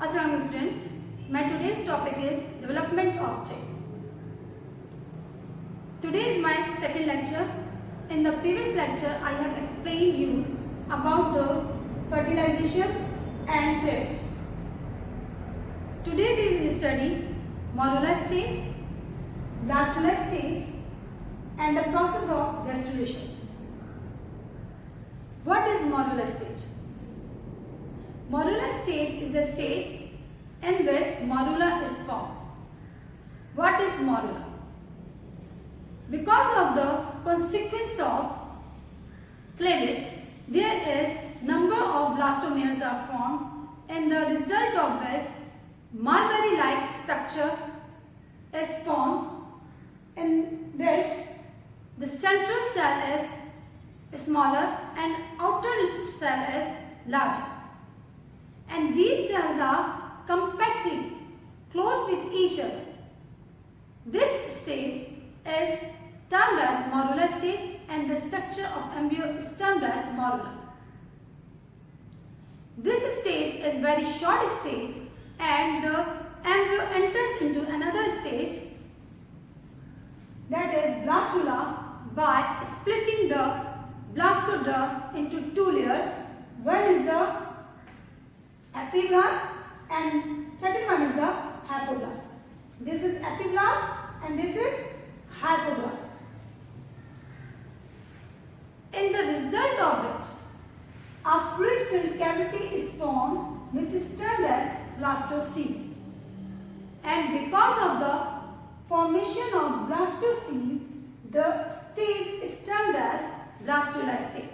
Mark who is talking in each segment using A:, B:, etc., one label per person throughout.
A: Assalamu student, my today's topic is development of chick. Today is my second lecture. In the previous lecture, I have explained you about the fertilization and cleavage. Today we will study morula stage, blastula stage and the process of gastrulation. What is morula stage? Morula stage is the stage in which morula is formed. What is morula? Because of the consequence of cleavage, there is number of blastomeres are formed, and the result of which mulberry-like structure is formed, in which the central cell is smaller and outer cell is larger. And these cells are compactly close with each other. This stage is termed as morula stage and the structure of embryo is termed as morula. This stage is very short stage and the embryo enters into another stage, that is blastula, by splitting the blastoderm into two layers. One is the epiblast and second one is the hypoblast. This is epiblast and this is hypoblast. In the result of which a fluid-filled cavity is formed, which is termed as blastocoele. And because of the formation of blastocoele, the stage is termed as blastula stage.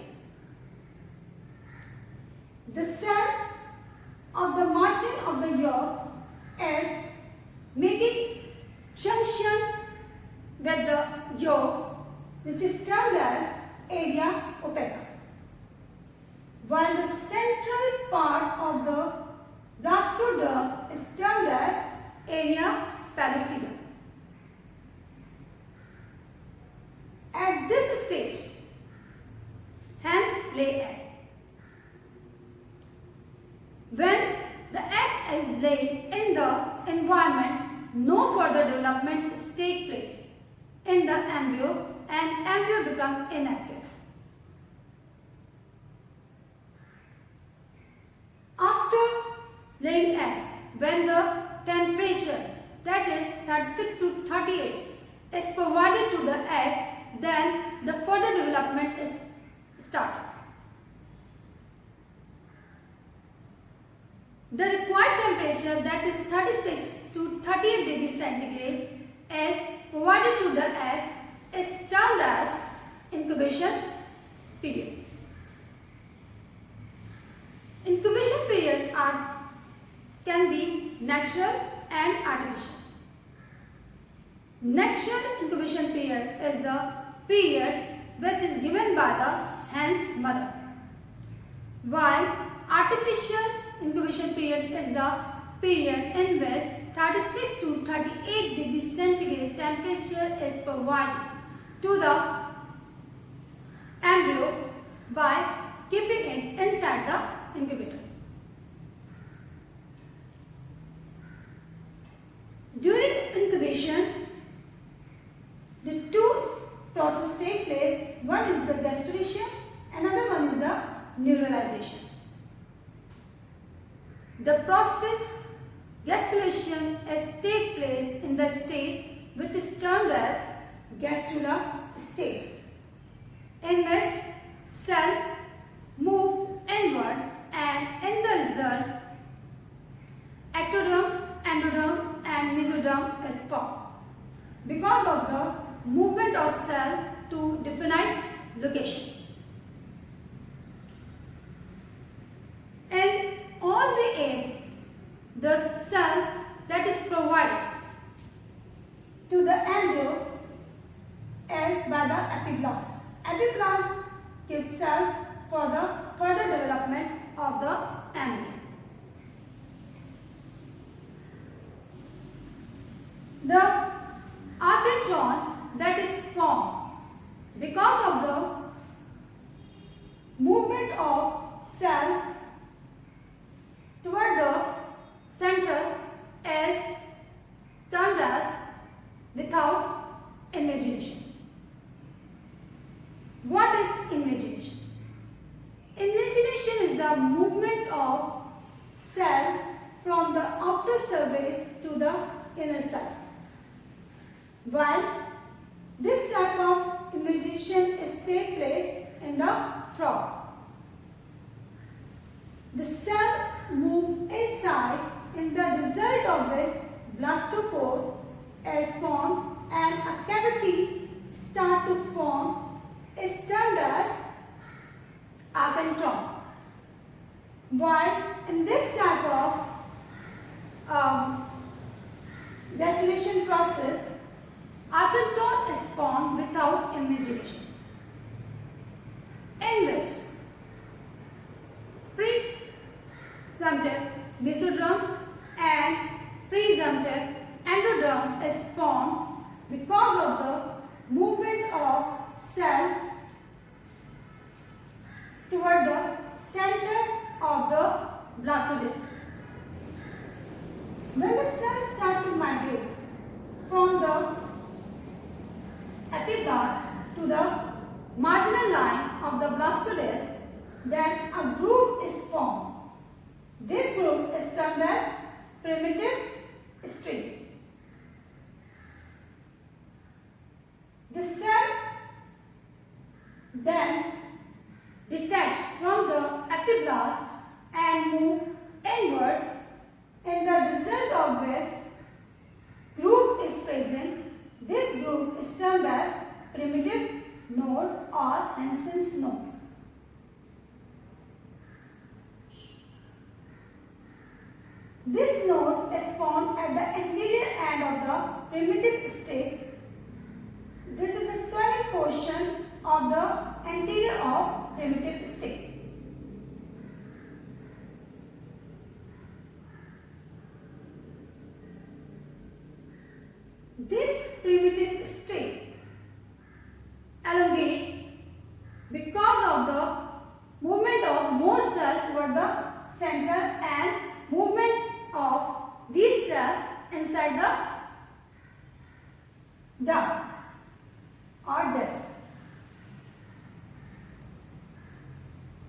A: The cell of the margin of the yolk is making junction with the yolk, which is termed as area opaca, while the central part of the blastoderm is termed as area pellucidum. At this stage, hence lay egg. When the egg is laid in the environment, no further development takes place in the embryo and embryo becomes inactive. After laying egg, when the temperature, that is 36 to 38, is provided to the egg, then the further development is started. The required temperature, that is 36 to 38 degrees centigrade, is provided to the egg, is termed as incubation period. Incubation period can be natural and artificial. Natural incubation period is the period which is given by the hen's mother, while artificial incubation period is the period in which 36 to 38 degrees centigrade temperature is provided to the embryo by keeping it inside the incubator. During incubation, the two processes take place. One is the gastrulation, another one is the neuralization. The process gastrulation take place in the stage which is termed as gastrula stage, in which cell move inward and in the result ectoderm, endoderm and mesoderm is formed because of the movement of cell to definite location. In all the eggs, the cell that is provided to the embryo is by the epiblast. Epiblast gives cells for the further development of the embryo. The artentron that is formed because of the movement of cell toward the invagination? Invagination is the movement of cell from the outer surface to the inner cell. While this type of invagination is take place in the frog. The cell move inside in the result of which blastopore is formed and a cavity start to form is termed as architecton. While in this type of gastrulation process, architecton is formed without invagination, in which presumptive mesodrome and presumptive endoderm is formed because of the movement of cell toward the center of the blastodisc. When the cells start to migrate from the epiblast to the marginal line of the blastodisc, then a groove is formed. This groove is termed as primitive string. The cell then detach from the epiblast and move inward, in the result of which groove is present. This groove is termed as primitive node or Hansen's node. This node is formed at the anterior end of the primitive stick. This is the swelling portion of the anterior of primitive stick. This primitive stick elongate because of the movement of more cell toward the center and movement of these cells inside the duct or disc.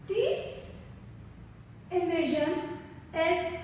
A: This invasion is